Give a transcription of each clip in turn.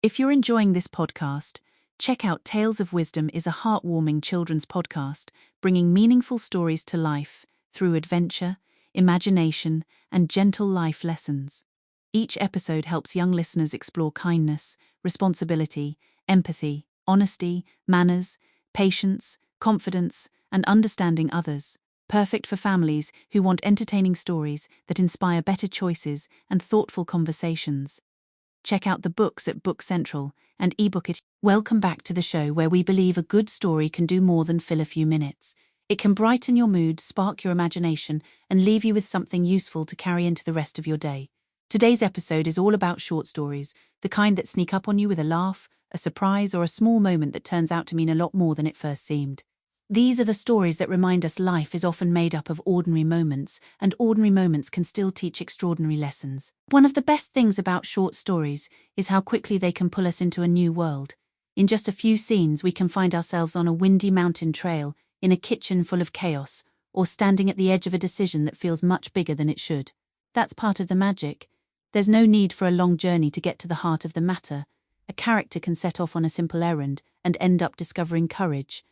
If you're enjoying this podcast, check out Tales of Wisdom is a heartwarming children's podcast, bringing meaningful stories to life through adventure, imagination, and gentle life lessons. Each episode helps young listeners explore kindness, responsibility, empathy, honesty, manners, patience, confidence, and understanding others. Perfect for families who want entertaining stories that inspire better choices and thoughtful conversations. Check out the books at Book Central and ebook it. Welcome back to the show where we believe a good story can do more than fill a few minutes. It can brighten your mood, spark your imagination, and leave you with something useful to carry into the rest of your day. Today's episode is all about short stories, the kind that sneak up on you with a laugh, a surprise, or a small moment that turns out to mean a lot more than it first seemed. These are the stories that remind us life is often made up of ordinary moments, and ordinary moments can still teach extraordinary lessons. One of the best things about short stories is how quickly they can pull us into a new world. In just a few scenes, we can find ourselves on a windy mountain trail, in a kitchen full of chaos, or standing at the edge of a decision that feels much bigger than it should. That's part of the magic. There's no need for a long journey to get to the heart of the matter. A character can set off on a simple errand and end up discovering courage.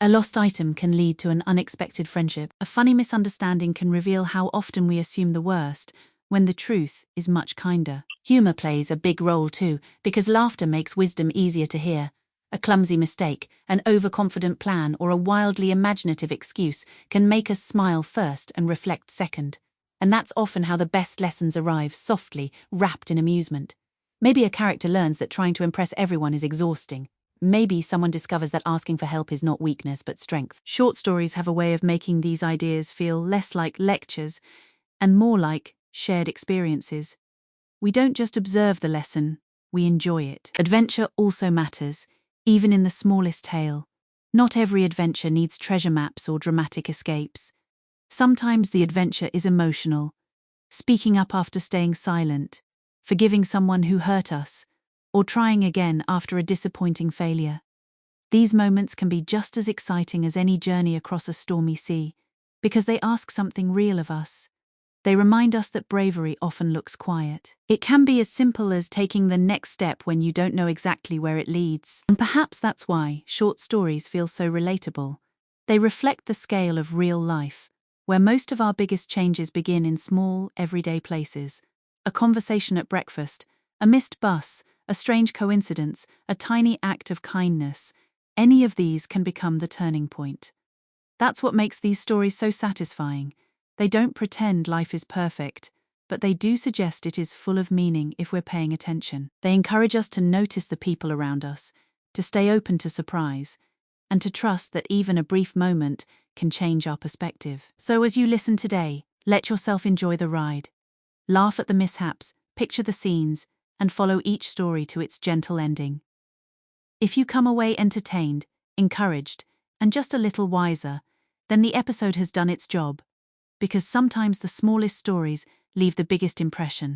A lost item can lead to an unexpected friendship. A funny misunderstanding can reveal how often we assume the worst, when the truth is much kinder. Humor plays a big role too, because laughter makes wisdom easier to hear. A clumsy mistake, an overconfident plan, or a wildly imaginative excuse can make us smile first and reflect second. And that's often how the best lessons arrive, softly, wrapped in amusement. Maybe a character learns that trying to impress everyone is exhausting. Maybe someone discovers that asking for help is not weakness but strength. Short stories have a way of making these ideas feel less like lectures and more like shared experiences. We don't just observe the lesson, we enjoy it. Adventure also matters, even in the smallest tale. Not every adventure needs treasure maps or dramatic escapes. Sometimes the adventure is emotional, speaking up after staying silent, forgiving someone who hurt us, or trying again after a disappointing failure. These moments can be just as exciting as any journey across a stormy sea, because they ask something real of us. They remind us that bravery often looks quiet. It can be as simple as taking the next step when you don't know exactly where it leads. And perhaps that's why short stories feel so relatable. They reflect the scale of real life, where most of our biggest changes begin in small, everyday places. A conversation at breakfast, a missed bus, a strange coincidence, a tiny act of kindness. Any of these can become the turning point. That's what makes these stories so satisfying. They don't pretend life is perfect, but they do suggest it is full of meaning if we're paying attention. They encourage us to notice the people around us, to stay open to surprise, and to trust that even a brief moment can change our perspective. So as you listen today, let yourself enjoy the ride. Laugh at the mishaps, picture the scenes, and follow each story to its gentle ending. If you come away entertained, encouraged, and just a little wiser, then the episode has done its job, because sometimes the smallest stories leave the biggest impression.